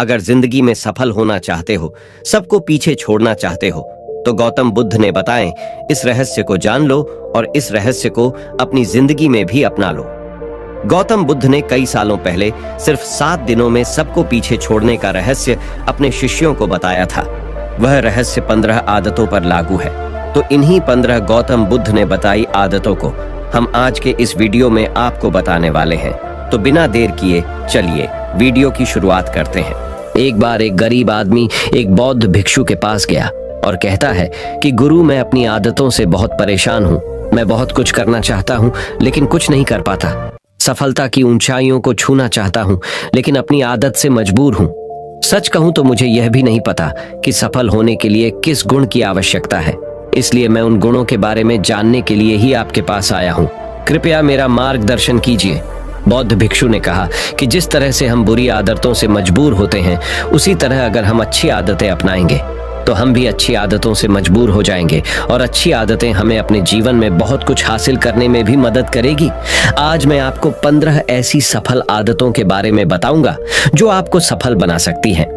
अगर जिंदगी में सफल होना चाहते हो, सबको पीछे छोड़ना चाहते हो, तो गौतम बुद्ध ने बताएं इस रहस्य को जान लो और इस रहस्य को अपनी जिंदगी में भी अपना लो। गौतम बुद्ध ने कई सालों पहले सिर्फ 7 दिनों में सबको पीछे छोड़ने का रहस्य अपने शिष्यों को बताया था। वह रहस्य 15 आदतों पर लागू है। तो इन्हीं 15 गौतम बुद्ध ने बताई आदतों को हम आज के इस वीडियो में आपको बताने वाले हैं। तो बिना देर किए चलिए वीडियो की शुरुआत करते हैं। एक बार एक गरीब आदमी एक बौद्ध भिक्षु के पास गया और कहता है कि गुरु, मैं अपनी आदतों से बहुत परेशान हूँ। मैं बहुत कुछ करना चाहता हूँ लेकिन कुछ नहीं कर पाता। सफलता की ऊंचाइयों को छूना चाहता हूँ लेकिन अपनी आदत से मजबूर हूँ। सच कहूँ तो मुझे यह भी नहीं पता कि सफल होने के लिए किस गुण की आवश्यकता है। इसलिए मैं उन गुणों के बारे में जानने के लिए ही आपके पास आया हूँ। कृपया मेरा मार्गदर्शन कीजिए। बौद्ध भिक्षु ने कहा कि जिस तरह से हम बुरी आदतों से मजबूर होते हैं, उसी तरह अगर हम अच्छी आदतें अपनाएंगे तो हम भी अच्छी आदतों से मजबूर हो जाएंगे और अच्छी आदतें हमें अपने जीवन में बहुत कुछ हासिल करने में भी मदद करेगी। आज मैं आपको 15 ऐसी सफल आदतों के बारे में बताऊंगा जो आपको सफल बना सकती हैं।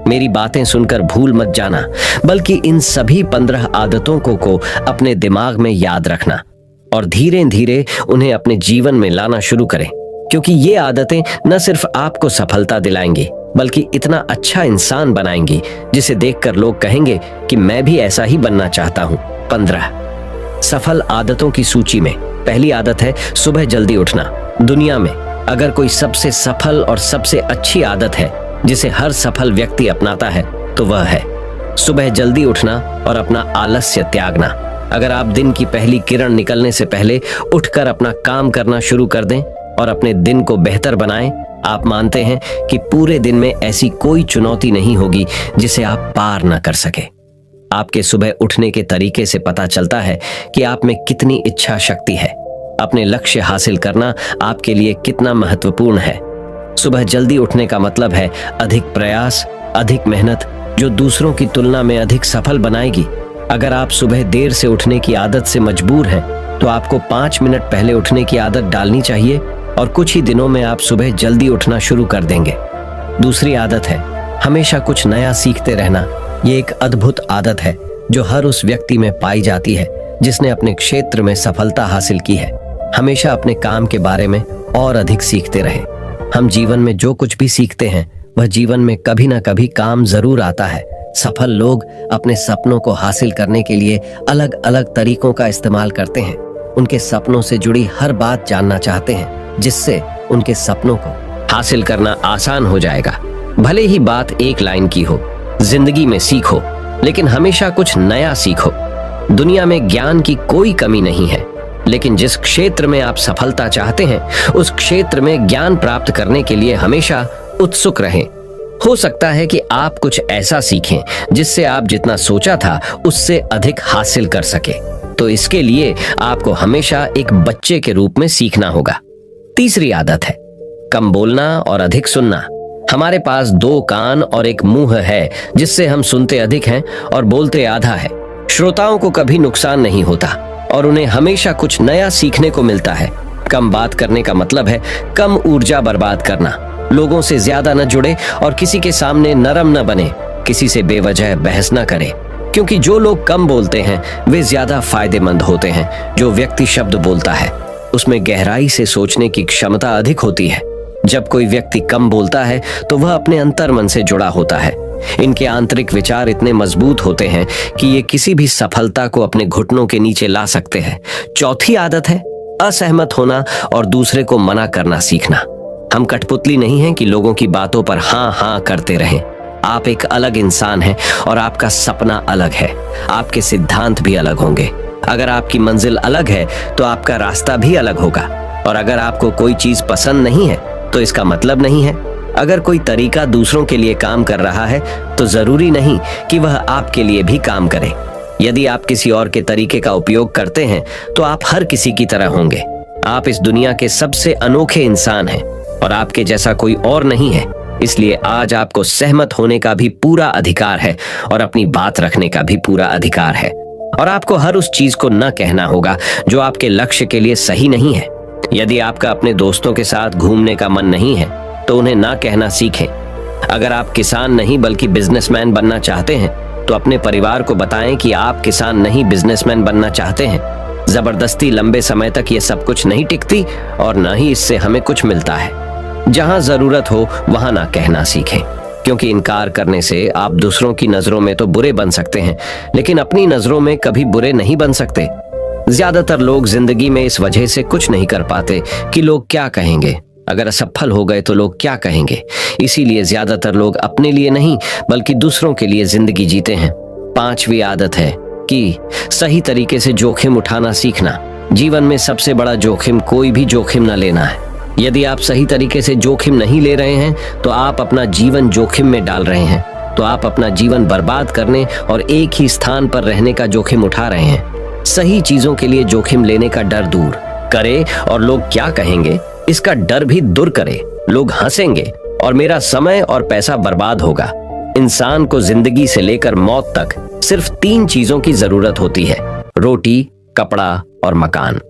मेरी बातें सुनकर भूल मत जाना, बल्कि इन सभी 15 आदतों को अपने दिमाग में याद रखना और धीरे धीरे उन्हें अपने जीवन में लाना शुरू करें, क्योंकि ये आदतें न सिर्फ आपको सफलता दिलाएंगी बल्कि इतना अच्छा इंसान बनाएंगी जिसे देखकर लोग कहेंगे कि मैं भी ऐसा ही बनना चाहता हूँ। 15 सफल आदतों की सूची में पहली आदत है सुबह जल्दी उठना। दुनिया में अगर कोई सबसे सफल और सबसे अच्छी आदत है जिसे हर सफल व्यक्ति अपनाता है तो वह है सुबह जल्दी उठना और अपना आलस्य त्यागना। अगर आप दिन की पहली किरण निकलने से पहले उठकर अपना काम करना शुरू कर दें और अपने दिन को बेहतर बनाएं, आप मानते हैं कि पूरे दिन में ऐसी कोई चुनौती नहीं होगी जिसे आप पार न कर सके। आपके सुबह उठने के तरीके से पता चलता है कि आप में कितनी इच्छा शक्ति है। अपने लक्ष्य हासिल करना आपके लिए कितना महत्वपूर्ण है। सुबह जल्दी उठने का मतलब है अधिक प्रयास, अधिक मेहनत, जो दूसरों की तुलना में अधिक सफल बनाएगी। अगर आप सुबह देर से उठने की आदत से मजबूर हैं, तो आपको 5 मिनट पहले उठने की आदत डालनी चाहिए और कुछ ही दिनों में आप सुबह जल्दी उठना शुरू कर देंगे। दूसरी आदत है हमेशा कुछ नया सीखते रहना। ये एक अद्भुत आदत है जो हर उस व्यक्ति में पाई जाती है जिसने अपने क्षेत्र में सफलता हासिल की है। हमेशा अपने काम के बारे में और अधिक सीखते रहे। हम जीवन में जो कुछ भी सीखते हैं वह जीवन में कभी ना कभी काम जरूर आता है। सफल लोग अपने सपनों को हासिल करने के लिए अलग अलग तरीकों का इस्तेमाल करते हैं। उनके सपनों से जुड़ी हर बात जानना चाहते हैं जिससे उनके सपनों को हासिल करना आसान हो जाएगा। भले ही बात एक लाइन की हो, जिंदगी में सीखो, लेकिन हमेशा कुछ नया सीखो। दुनिया में ज्ञान की कोई कमी नहीं है, लेकिन जिस क्षेत्र में आप सफलता चाहते हैं उस क्षेत्र में ज्ञान प्राप्त करने के लिए हमेशा उत्सुक रहें। हो सकता है कि आप कुछ ऐसा सीखें जिससे आप जितना सोचा था उससे अधिक हासिल कर सके। तो इसके लिए आपको हमेशा एक बच्चे के रूप में सीखना होगा। तीसरी आदत है कम बोलना और अधिक सुनना। हमारे पास 2 कान और एक मुंह है जिससे हम सुनते अधिक हैं और बोलते आधा है। श्रोताओं को कभी नुकसान नहीं होता और उन्हें हमेशा कुछ नया सीखने को मिलता है। कम बात करने का मतलब है कम ऊर्जा बर्बाद करना। लोगों से ज्यादा न जुड़े और किसी के सामने नरम न बने। किसी से बेवजह बहस न करें, क्योंकि जो लोग कम बोलते हैं वे ज्यादा फायदेमंद होते हैं। जो व्यक्ति शब्द बोलता है उसमें गहराई से सोचने की क्षमता अधिक होती है। जब कोई व्यक्ति कम बोलता है तो वह अपने अंतर्मन से जुड़ा होता है। इनके आंतरिक विचार इतने मजबूत होते हैं कि ये किसी भी सफलता को अपने घुटनों के नीचे ला सकते हैं। चौथी आदत है असहमत होना और दूसरे को मना करना सीखना। हम कठपुतली नहीं हैं कि लोगों की बातों पर हाँ हाँ करते रहें। आप एक अलग इंसान हैं और आपका सपना अलग है। आपके सिद्धांत भी अलग होंगे। अगर आपकी मंजिल अलग है तो आपका रास्ता भी अलग होगा। और अगर आपको कोई चीज पसंद नहीं है तो इसका मतलब नहीं है। अगर कोई तरीका दूसरों के लिए काम कर रहा है तो जरूरी नहीं कि वह आपके लिए भी काम करे। यदि आप किसी और के तरीके का उपयोग करते हैं तो आप हर किसी की तरह होंगे। आप इस दुनिया के सबसे अनोखे इंसान हैं और आपके जैसा कोई और नहीं है। इसलिए आज आपको सहमत होने का भी पूरा अधिकार है और अपनी बात रखने का भी पूरा अधिकार है। और आपको हर उस चीज को न कहना होगा जो आपके लक्ष्य के लिए सही नहीं है। यदि आपका अपने दोस्तों के साथ घूमने का मन नहीं है तो उन्हें ना कहना सीखें। अगर आप किसान नहीं बल्कि बिजनेसमैन बनना चाहते हैं तो अपने परिवार को बताएं कि आप किसान नहीं बिजनेसमैन बनना चाहते हैं। जबरदस्ती लंबे समय तक ये सब कुछ नहीं टिकती और ना ही इससे हमें कुछ मिलता है। जहां जरूरत हो वहां ना कहना सीखें, क्योंकि इनकार करने से आप दूसरों की नजरों में तो बुरे बन सकते हैं, लेकिन अपनी नजरों में कभी बुरे नहीं बन सकते। ज्यादातर लोग जिंदगी में इस वजह से कुछ नहीं कर पाते कि लोग क्या कहेंगे, अगर असफल हो गए तो लोग क्या कहेंगे। इसीलिए ज्यादातर लोग अपने लिए नहीं बल्कि दूसरों के लिए जिंदगी जीते हैं। 5वीं आदत है कि सही तरीके से जोखिम उठाना सीखना। जीवन में सबसे बड़ा जोखिम कोई भी जोखिम न लेना है। यदि आप सही तरीके से जोखिम नहीं ले रहे हैं तो आप अपना जीवन जोखिम में डाल रहे हैं, तो आप अपना जीवन बर्बाद करने और एक ही स्थान पर रहने का जोखिम उठा रहे हैं। सही चीजों के लिए जोखिम लेने का डर दूर करे और लोग क्या कहेंगे इसका डर भी दूर करे। लोग हंसेंगे और मेरा समय और पैसा बर्बाद होगा। इंसान को जिंदगी से लेकर मौत तक सिर्फ 3 चीजों की जरूरत होती है, रोटी, कपड़ा और मकान,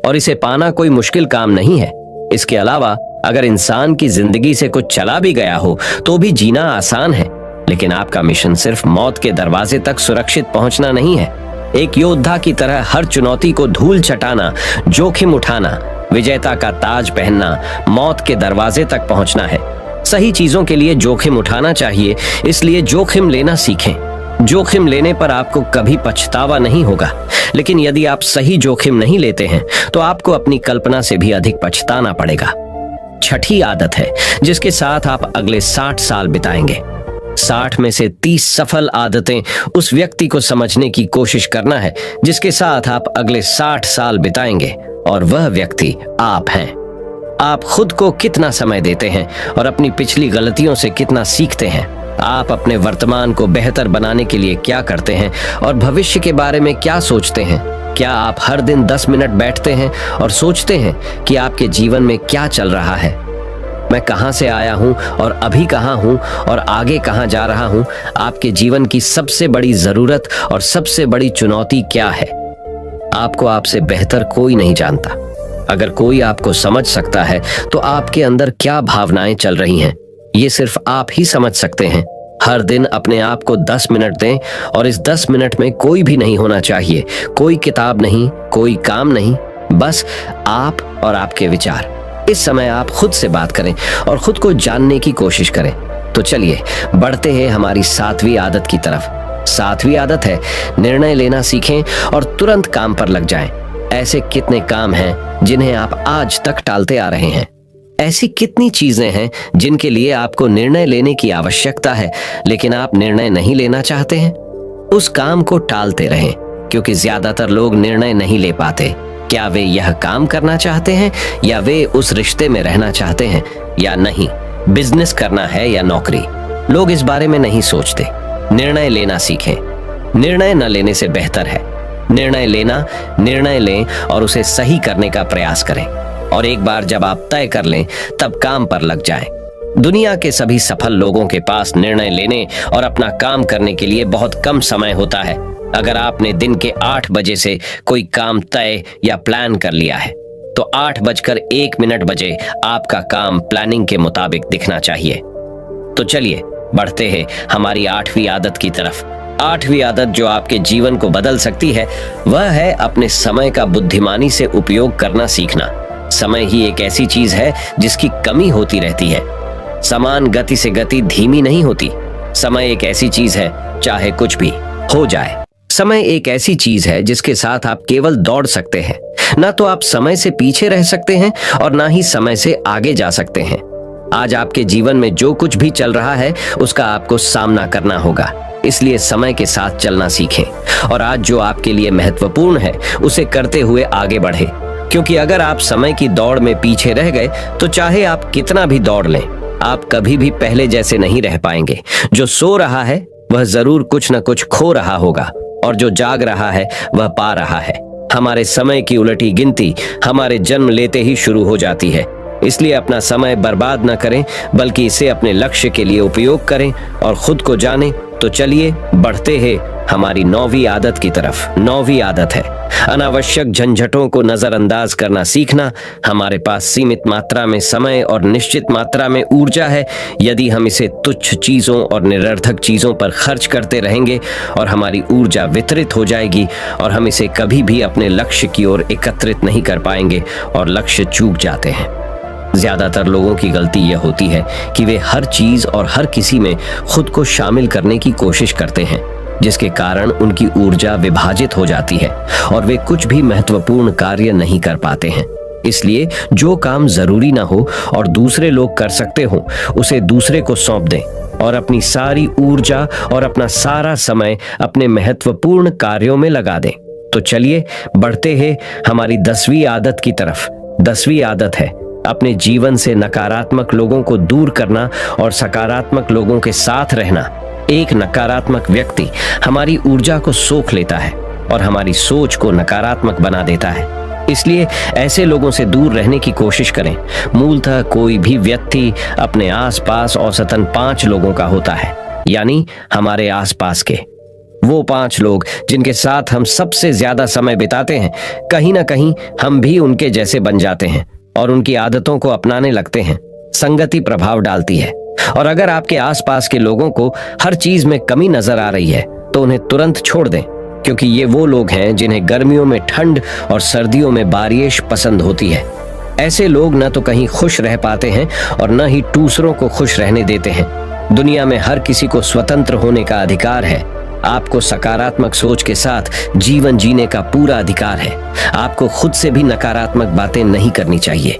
और इसे पाना कोई मुश्किल काम नहीं है। इसके अलावा अगर इंसान की जिंदगी से कुछ चला भी गया हो तो भी जीना आसान है, लेकिन आपका मिशन सिर्फ मौत के दरवाजे तक सुरक्षित पहुंचना नहीं है। एक योद्धा की तरह हर चुनौती को धूल चटाना, जोखिम उठाना, विजेता का ताज पहनना, मौत के दरवाजे तक पहुंचना है। सही चीजों के लिए जोखिम उठाना चाहिए, इसलिए जोखिम लेना सीखें। जोखिम लेने पर आपको कभी पछतावा नहीं होगा, लेकिन यदि आप सही जोखिम नहीं लेते हैं तो आपको अपनी कल्पना से भी अधिक पछताना पड़ेगा। 6ठी आदत है जिसके साथ आप अगले 60 साल बिताएंगे। 60 में से 30 सफल आदतें उस व्यक्ति को समझने की कोशिश करना है जिसके साथ आप अगले 60 साल बिताएंगे, और वह व्यक्ति आप हैं। आप खुद को कितना समय देते हैं और अपनी पिछली गलतियों से कितना सीखते हैं। आप अपने वर्तमान को बेहतर बनाने के लिए क्या करते हैं और भविष्य के बारे में क्या सोचते हैं। क्या आप हर दिन 10 मिनट बैठते हैं और सोचते हैं कि आपके जीवन में क्या चल रहा है, मैं कहां से आया हूं और अभी कहां हूं और आगे कहां जा रहा हूं। आपके जीवन की सबसे बड़ी जरूरत और सबसे बड़ी चुनौती क्या है। आपको आपसे बेहतर कोई नहीं जानता। अगर कोई आपको समझ सकता है तो आपके अंदर क्या भावनाएं चल रही हैं, ये सिर्फ आप ही समझ सकते हैं। हर दिन अपने आप को 10 मिनट दें और इस 10 मिनट में कोई भी नहीं होना चाहिए, कोई किताब नहीं, कोई काम नहीं, बस आप और आपके विचार। इस समय आप खुद से बात करें और खुद को जानने की कोशिश करें। तो चलिए बढ़ते हैं हमारी 7वीं आदत की तरफ। 7वीं आदत है निर्णय लेना सीखें और तुरंत काम पर लग जाएं। ऐसे कितने काम हैं जिन्हें आप आज तक टालते आ रहे हैं। ऐसी कितनी चीजें हैं जिनके लिए आपको निर्णय लेने की आवश्यकता है, लेकिन आप निर्णय नहीं लेना चाहते हैं। उस काम को टालते रहें, क्योंकि ज्यादातर लोग निर्णय नहीं ले पाते। क्या वे यह काम करना चाहते हैं या वे उस रिश्ते में रहना चाहते हैं या नहीं, बिजनेस करना है या नौकरी। लोग इस बारे में नहीं सोचते। निर्णय लेना सीखें। निर्णय न लेने से बेहतर है निर्णय लेना। निर्णय लें और उसे सही करने का प्रयास करें, और एक बार जब आप तय कर लें तब काम पर लग जाएं। दुनिया के सभी सफल लोगों के पास निर्णय लेने और अपना काम करने के लिए बहुत कम समय होता है। अगर आपने दिन के 8 बजे से कोई काम तय या प्लान कर लिया है तो 8:01 बजे आपका काम प्लानिंग के मुताबिक दिखना चाहिए। तो चलिए बढ़ते हैं हमारी 8वीं आदत की तरफ। 8वीं आदत जो आपके जीवन को बदल सकती है वह है अपने समय का बुद्धिमानी से उपयोग करना सीखना। समय ही एक ऐसी चीज है जिसकी कमी होती रहती है। समान गति से गति धीमी नहीं होती। समय एक ऐसी चीज है चाहे कुछ भी हो जाए। समय एक ऐसी चीज है जिसके साथ आप केवल दौड़ सकते हैं, ना तो आप समय से पीछे रह सकते हैं और ना ही समय से आगे जा सकते हैं। आज आपके जीवन में जो कुछ भी चल रहा है उसका आपको सामना करना होगा, इसलिए समय के साथ चलना सीखें और आज जो आपके लिए महत्वपूर्ण है उसे करते हुए आगे बढ़े। क्योंकि अगर आप समय की दौड़ में पीछे रह गए तो चाहे आप कितना भी दौड़ लें, आप कभी भी पहले जैसे नहीं रह पाएंगे। जो सो रहा है वह जरूर कुछ न कुछ खो रहा होगा, और जो जाग रहा है वह पा रहा है। हमारे समय की उलटी गिनती हमारे जन्म लेते ही शुरू हो जाती है। इसलिए अपना समय बर्बाद न करें, बल्कि इसे अपने लक्ष्य के लिए उपयोग करें और खुद को जानें तो चलिए बढ़ते हैं हमारी 9वीं आदत की तरफ। 9वीं आदत है अनावश्यक झंझटों को नजरअंदाज करना सीखना। हमारे पास सीमित मात्रा में समय और निश्चित मात्रा में ऊर्जा है। यदि हम इसे तुच्छ चीजों और निरर्थक चीजों पर खर्च करते रहेंगे और हमारी ऊर्जा वितरित हो जाएगी और हम इसे कभी भी अपने लक्ष्य की ओर एकत्रित नहीं कर पाएंगे और लक्ष्य चूक जाते हैं। ज्यादातर लोगों की गलती यह होती है कि वे हर चीज और हर किसी में खुद को शामिल करने की कोशिश करते हैं, जिसके कारण उनकी ऊर्जा विभाजित हो जाती है और वे कुछ भी महत्वपूर्ण कार्य नहीं कर पाते हैं। इसलिए जो काम जरूरी ना हो और दूसरे लोग कर सकते हो, उसे दूसरे को सौंप दें और अपनी सारी ऊर्जा और अपना सारा समय अपने महत्वपूर्ण कार्यों में लगा दें। तो चलिए बढ़ते हैं हमारी 10वीं आदत की तरफ। 10वीं आदत है अपने जीवन से नकारात्मक लोगों को दूर करना और सकारात्मक लोगों के साथ रहना। एक नकारात्मक व्यक्ति हमारी ऊर्जा को सोख लेता है और हमारी सोच को नकारात्मक बना देता है। इसलिए ऐसे लोगों से दूर रहने की कोशिश करें। मूलतः कोई भी व्यक्ति अपने आसपास औसतन 5 लोगों का होता है, यानी हमारे आसपास के वो 5 लोग जिनके साथ हम सबसे ज्यादा समय बिताते हैं। कहीं ना कहीं हम भी उनके जैसे बन जाते हैं और उनकी आदतों को अपनाने लगते हैं। संगति प्रभाव डालती है और अगर आपके आसपास के लोगों को हर चीज में कमी नजर आ रही है तो उन्हें तुरंत छोड़ दें, क्योंकि ये वो लोग हैं जिन्हें गर्मियों में ठंड और सर्दियों में बारिश पसंद होती है। ऐसे लोग न तो कहीं खुश रह पाते हैं और न ही दूसरों को खुश रहने देते हैं। दुनिया में हर किसी को स्वतंत्र होने का अधिकार है। आपको सकारात्मक सोच के साथ जीवन जीने का पूरा अधिकार है। आपको खुद से भी नकारात्मक बातें नहीं करनी चाहिए,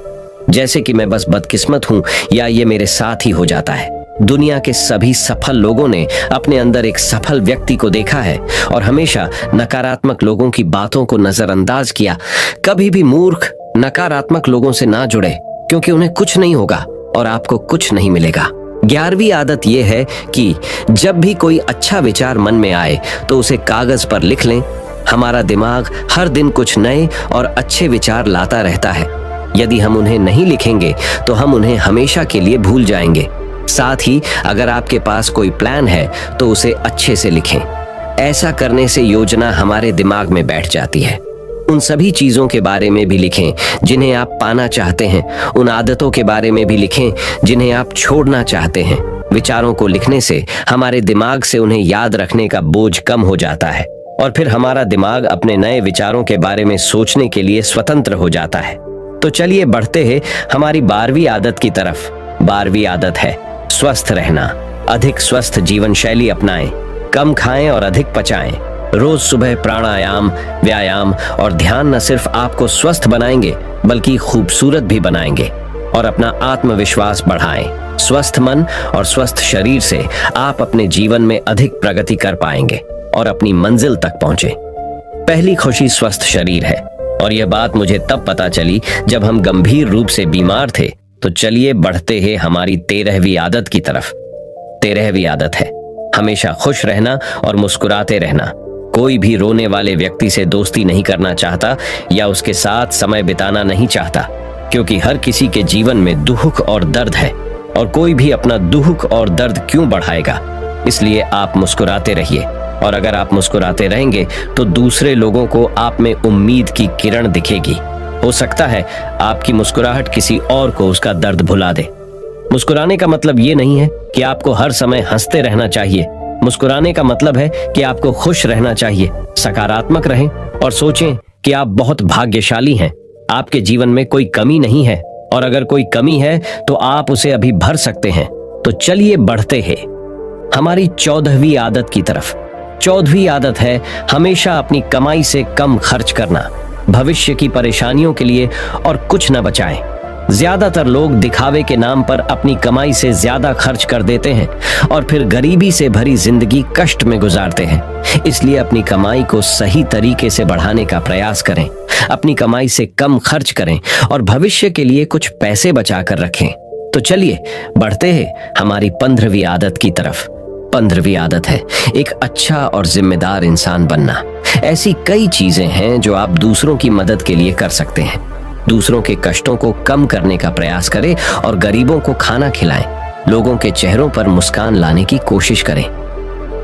जैसे कि मैं बस बदकिस्मत हूं या ये मेरे साथ ही हो जाता है। दुनिया के सभी सफल लोगों ने अपने अंदर एक सफल व्यक्ति को देखा है और हमेशा नकारात्मक लोगों की बातों को नजरअंदाज किया। कभी भी मूर्ख नकारात्मक लोगों से ना जुड़े, क्योंकि उन्हें कुछ नहीं होगा और आपको कुछ नहीं मिलेगा। 11वीं आदत यह है कि जब भी कोई अच्छा विचार मन में आए तो उसे कागज पर लिख लें। हमारा दिमाग हर दिन कुछ नए और अच्छे विचार लाता रहता है। यदि हम उन्हें नहीं लिखेंगे तो हम उन्हें हमेशा के लिए भूल जाएंगे। साथ ही अगर आपके पास कोई प्लान है तो उसे अच्छे से लिखें। ऐसा करने से योजना हमारे दिमाग में बैठ जाती है। उन सभी चीजों के बारे में भी लिखें जिन्हें आप पाना चाहते हैं। उन आदतों के बारे में भी लिखें जिन्हें आप छोड़ना चाहते हैं। विचारों को लिखने से हमारे दिमाग से उन्हें याद रखने का बोझ कम हो जाता है और फिर हमारा दिमाग अपने नए विचारों के बारे में सोचने के लिए स्वतंत्र हो जाता है। तो चलिए बढ़ते हैं हमारी 12वीं आदत की तरफ। 12वीं आदत है स्वस्थ रहना। अधिक स्वस्थ जीवन शैली अपनाएं। कम खाएं और अधिक पचाएं। रोज सुबह प्राणायाम, व्यायाम और ध्यान न सिर्फ आपको स्वस्थ बनाएंगे बल्कि खूबसूरत भी बनाएंगे और अपना आत्मविश्वास बढ़ाएं। स्वस्थ मन और स्वस्थ शरीर से आप अपने जीवन में अधिक प्रगति कर पाएंगे और अपनी मंजिल तक पहुंचे। पहली खुशी स्वस्थ शरीर है और यह बात मुझे तब पता चली जब हम गंभीर रूप से बीमार थे। तो चलिए बढ़ते हैं हमारी 13वीं आदत की तरफ। 13वीं आदत है हमेशा खुश रहना और मुस्कुराते रहना। कोई भी रोने वाले व्यक्ति से दोस्ती नहीं करना चाहता या उसके साथ समय बिताना नहीं चाहता, क्योंकि हर किसी के जीवन में दुख और दर्द है और कोई भी अपना दुख और दर्द क्यों बढ़ाएगा। इसलिए आप मुस्कुराते रहिए और अगर आप मुस्कुराते रहेंगे तो दूसरे लोगों को आप में उम्मीद की किरण दिखेगी। हो सकता है आपकी मुस्कुराहट किसी और को उसका दर्द भुला दे। मुस्कुराने का मतलब ये नहीं है कि आपको हर समय हंसते रहना चाहिए। मुस्कुराने का मतलब है कि आपको खुश रहना चाहिए। सकारात्मक रहें और सोचें कि आप बहुत भाग्यशाली हैं। आपके जीवन में कोई कमी नहीं है और अगर कोई कमी है तो आप उसे अभी भर सकते हैं। तो चलिए बढ़ते हैं हमारी 14वीं आदत की तरफ। 14वीं आदत है हमेशा अपनी कमाई से कम खर्च करना। भविष्य की परेशानियों के लिए और कुछ न बचाएं। ज्यादातर लोग दिखावे के नाम पर अपनी कमाई से ज्यादा खर्च कर देते हैं और फिर गरीबी से भरी जिंदगी कष्ट में गुजारते हैं। इसलिए अपनी कमाई को सही तरीके से बढ़ाने का प्रयास करें। अपनी कमाई से कम खर्च करें और भविष्य के लिए कुछ पैसे बचा कर रखें। तो चलिए बढ़ते हैं हमारी 15वीं आदत की तरफ। 15वीं आदत है एक अच्छा और जिम्मेदार इंसान बनना। ऐसी कई चीजें हैं जो आप दूसरों की मदद के लिए कर सकते हैं। दूसरों के कष्टों को कम करने का प्रयास करें और गरीबों को खाना खिलाएं। लोगों के चेहरों पर मुस्कान लाने की कोशिश करें।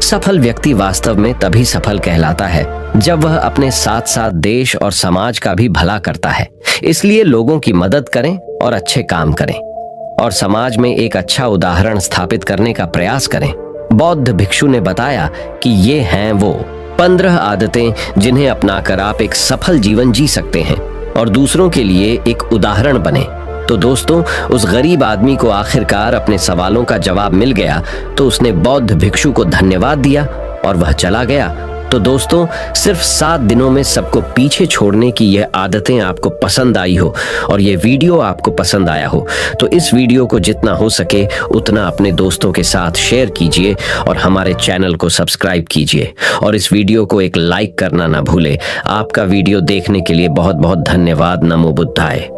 सफल व्यक्ति वास्तव में तभी सफल कहलाता है जब वह अपने साथ साथ देश और समाज का भी भला करता है। इसलिए लोगों की मदद करें और अच्छे काम करें और समाज में एक अच्छा उदाहरण स्थापित करने का प्रयास करें। बौद्ध भिक्षु ने बताया कि ये हैं वो 15 आदतें जिन्हें अपनाकर आप एक सफल जीवन जी सकते हैं और दूसरों के लिए एक उदाहरण बने। तो दोस्तों, उस गरीब आदमी को आखिरकार अपने सवालों का जवाब मिल गया, तो उसने बौद्ध भिक्षु को धन्यवाद दिया और वह चला गया। तो दोस्तों, सिर्फ 7 दिनों में सबको पीछे छोड़ने की यह आदतें आपको पसंद आई हो और ये वीडियो आपको पसंद आया हो, तो इस वीडियो को जितना हो सके उतना अपने दोस्तों के साथ शेयर कीजिए और हमारे चैनल को सब्सक्राइब कीजिए और इस वीडियो को एक लाइक करना ना भूले। आपका वीडियो देखने के लिए बहुत बहुत धन्यवाद। नमो बुद्धाय।